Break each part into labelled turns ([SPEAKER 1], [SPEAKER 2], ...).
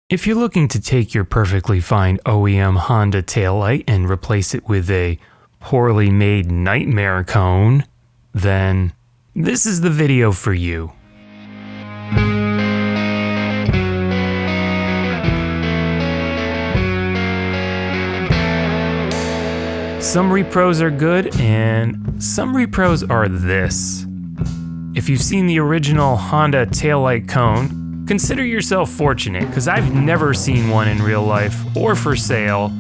[SPEAKER 1] If you're looking to take your perfectly fine OEM Honda taillight and replace it with a poorly made nightmare cone, then this is the video for you. Some repros are good and some repros are this. If you've seen the original Honda taillight cone, consider yourself fortunate, because I've never seen one in real life or for sale.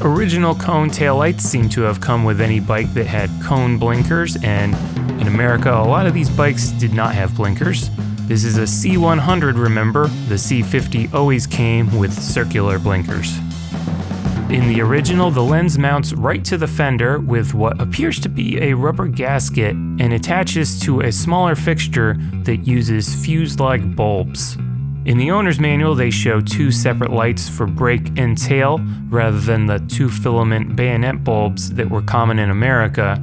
[SPEAKER 1] Original cone taillights seem to have come with any bike that had cone blinkers, and in America a lot of these bikes did not have blinkers. This is a C100, remember? The C50 always came with circular blinkers. In the original, the lens mounts right to the fender with what appears to be a rubber gasket and attaches to a smaller fixture that uses fuse-like bulbs. In the owner's manual, they show two separate lights for brake and tail rather than the two filament bayonet bulbs that were common in America.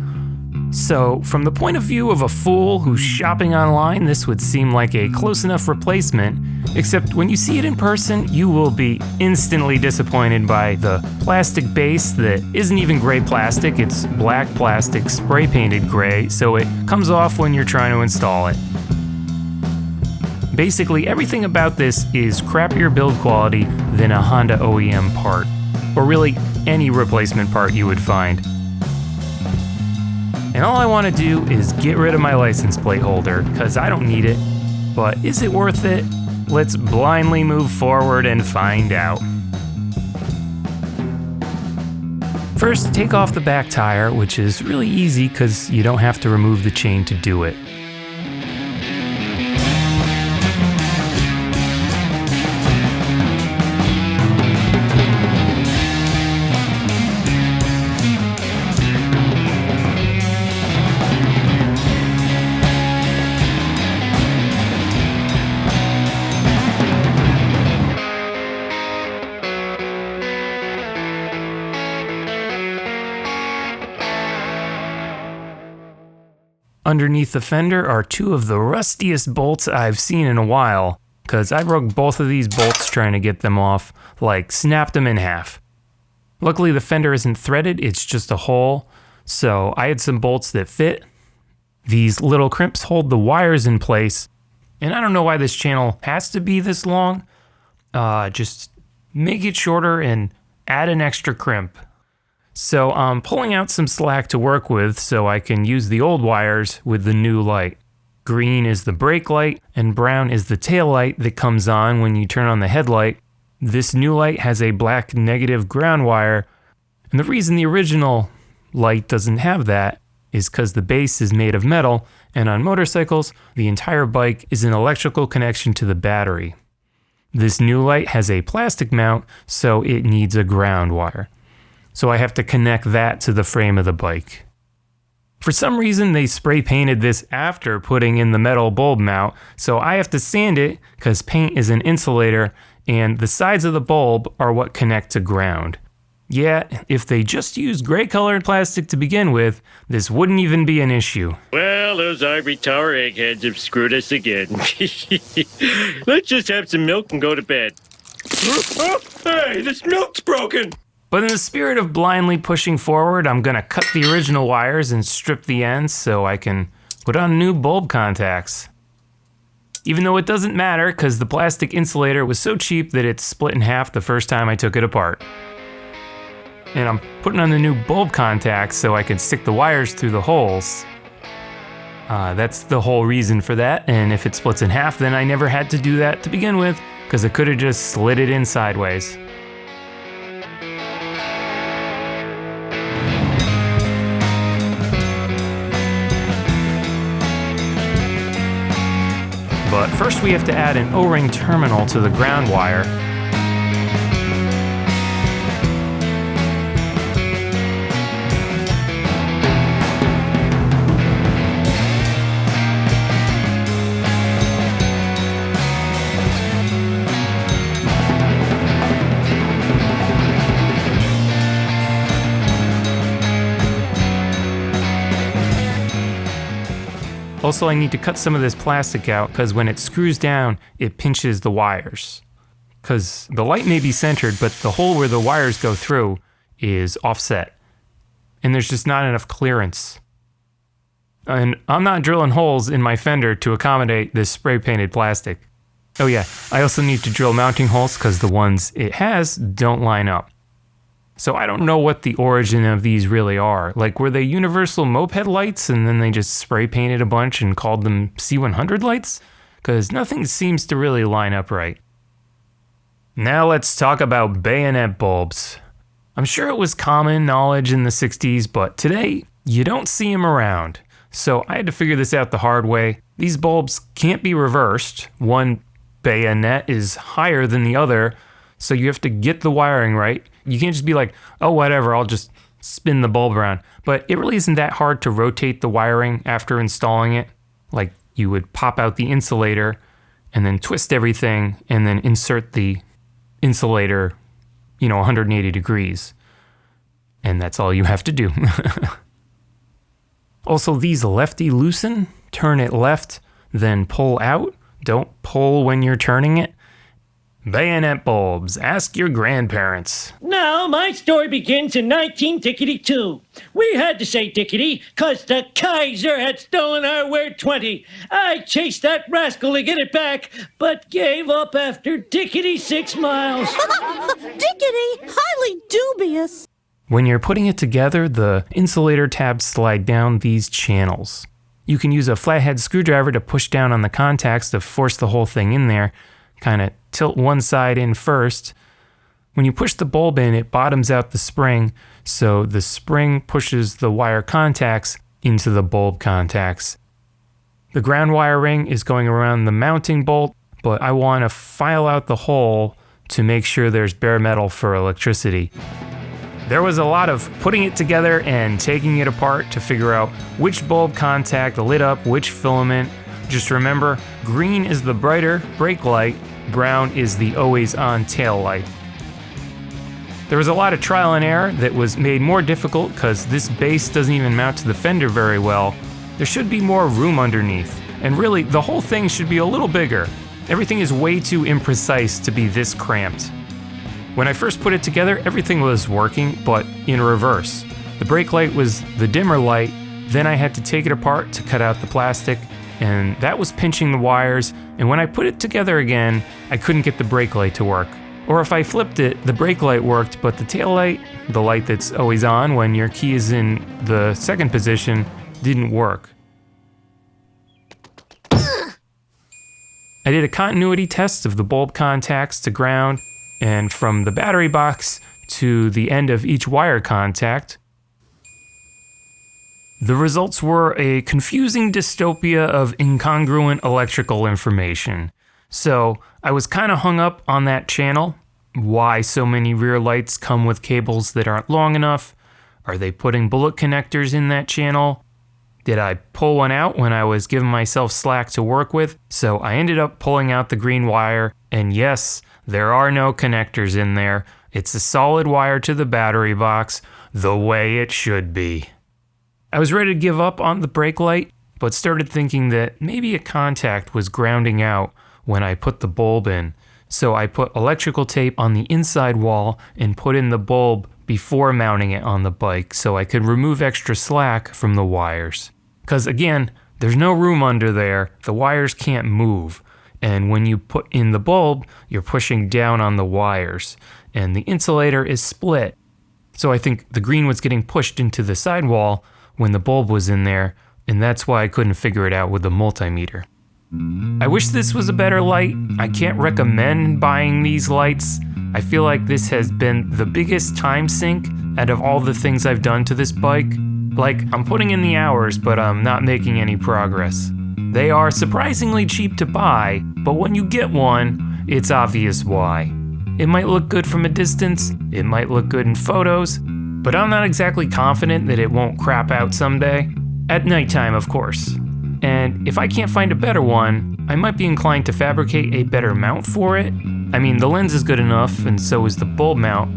[SPEAKER 1] So, from the point of view of a fool who's shopping online, this would seem like a close enough replacement, except when you see it in person, you will be instantly disappointed by the plastic base that isn't even gray plastic, it's black plastic spray painted gray, so it comes off when you're trying to install it. Basically, everything about this is crappier build quality than a Honda OEM part, or really any replacement part you would find. And all I want to do is get rid of my license plate holder, because I don't need it. But is it worth it? Let's blindly move forward and find out. First, take off the back tire, which is really easy because you don't have to remove the chain to do it. Underneath the fender are two of the rustiest bolts I've seen in a while, because I broke both of these bolts trying to get them off, like snapped them in half. Luckily the fender isn't threaded, it's just a hole, so I had some bolts that fit. These little crimps hold the wires in place, and I don't know why this channel has to be this long. Just make it shorter and add an extra crimp. So I'm pulling out some slack to work with so I can use the old wires with the new light. Green is the brake light and brown is the tail light that comes on when you turn on the headlight. This new light has a black negative ground wire, and the reason the original light doesn't have that is because the base is made of metal, and on motorcycles, the entire bike is an electrical connection to the battery. This new light has a plastic mount, so it needs a ground wire. So I have to connect that to the frame of the bike. For some reason, they spray painted this after putting in the metal bulb mount, so I have to sand it because paint is an insulator and the sides of the bulb are what connect to ground. Yeah, if they just used gray colored plastic to begin with, this wouldn't even be an issue.
[SPEAKER 2] Well, those ivory tower eggheads have screwed us again. Let's just have some milk and go to bed. Oh, hey, this milk's broken!
[SPEAKER 1] But in the spirit of blindly pushing forward, I'm gonna cut the original wires and strip the ends so I can put on new bulb contacts. Even though it doesn't matter, because the plastic insulator was so cheap that it's split in half the first time I took it apart. And I'm putting on the new bulb contacts so I can stick the wires through the holes. That's the whole reason for that, and if it splits in half, then I never had to do that to begin with, because I could have just slid it in sideways. But first we have to add an O-ring terminal to the ground wire. Also, I need to cut some of this plastic out because when it screws down, it pinches the wires. because the light may be centered, but the hole where the wires go through is offset. And there's just not enough clearance. And I'm not drilling holes in my fender to accommodate this spray painted plastic. Oh yeah, I also need to drill mounting holes because the ones it has don't line up. So I don't know what the origin of these really are. Like, were they universal moped lights and then they just spray painted a bunch and called them C100 lights? Because nothing seems to really line up right. Now let's talk about bayonet bulbs. I'm sure it was common knowledge in the 60s, but today you don't see them around. So I had to figure this out the hard way. These bulbs can't be reversed. One bayonet is higher than the other, so you have to get the wiring right. You can't just be like, oh, whatever, I'll just spin the bulb around. But it really isn't that hard to rotate the wiring after installing it. Like, you would pop out the insulator and then twist everything and then insert the insulator, 180 degrees. And that's all you have to do. Also, these lefty loosen, turn it left, then pull out. Don't pull when you're turning it. Bayonet bulbs, ask your grandparents.
[SPEAKER 2] Now, my story begins in 19-2. We had to say dickety, cause the Kaiser had stolen our Ware 20. I chased that rascal to get it back, but gave up after dickety 6 miles.
[SPEAKER 3] Dickety, highly dubious.
[SPEAKER 1] When you're putting it together, the insulator tabs slide down these channels. You can use a flathead screwdriver to push down on the contacts to force the whole thing in there. Kind of tilt one side in first. When you push the bulb in, it bottoms out the spring, so the spring pushes the wire contacts into the bulb contacts. The ground wiring is going around the mounting bolt, but I want to file out the hole to make sure there's bare metal for electricity. There was a lot of putting it together and taking it apart to figure out which bulb contact lit up which filament. Just remember, green is the brighter BrakeLight, brown is the always-on TailLight. There was a lot of trial and error that was made more difficult because this base doesn't even mount to the fender very well. There should be more room underneath, and really, the whole thing should be a little bigger. Everything is way too imprecise to be this cramped. When I first put it together, everything was working, but in reverse. The BrakeLight was the dimmer light, then I had to take it apart to cut out the plastic, and that was pinching the wires, and when I put it together again, I couldn't get the BrakeLight to work. Or if I flipped it, the BrakeLight worked, but the TailLight, the light that's always on when your key is in the second position, didn't work. I did a continuity test of the bulb contacts to ground, and from the battery box to the end of each wire contact. The results were a confusing dystopia of incongruent electrical information. So I was kind of hung up on that channel. Why so many rear lights come with cables that aren't long enough? Are they putting bullet connectors in that channel? Did I pull one out when I was giving myself slack to work with? So I ended up pulling out the green wire, and yes, there are no connectors in there. It's a solid wire to the battery box, the way it should be. I was ready to give up on the BrakeLight, but started thinking that maybe a contact was grounding out when I put the bulb in. So I put electrical tape on the inside wall and put in the bulb before mounting it on the bike so I could remove extra slack from the wires. Because again, there's no room under there, the wires can't move. And when you put in the bulb, you're pushing down on the wires, and the insulator is split. So I think the green was getting pushed into the sidewall when the bulb was in there, and that's why I couldn't figure it out with the multimeter. I wish this was a better light. I can't recommend buying these lights. I feel like this has been the biggest time sink out of all the things I've done to this bike. Like, I'm putting in the hours, but I'm not making any progress. They are surprisingly cheap to buy, but when you get one, it's obvious why. It might look good from a distance, it might look good in photos, but I'm not exactly confident that it won't crap out someday. At nighttime, of course. And if I can't find a better one, I might be inclined to fabricate a better mount for it. I mean, the lens is good enough, and so is the bulb mount.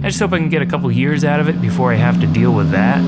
[SPEAKER 1] I just hope I can get a couple years out of it before I have to deal with that.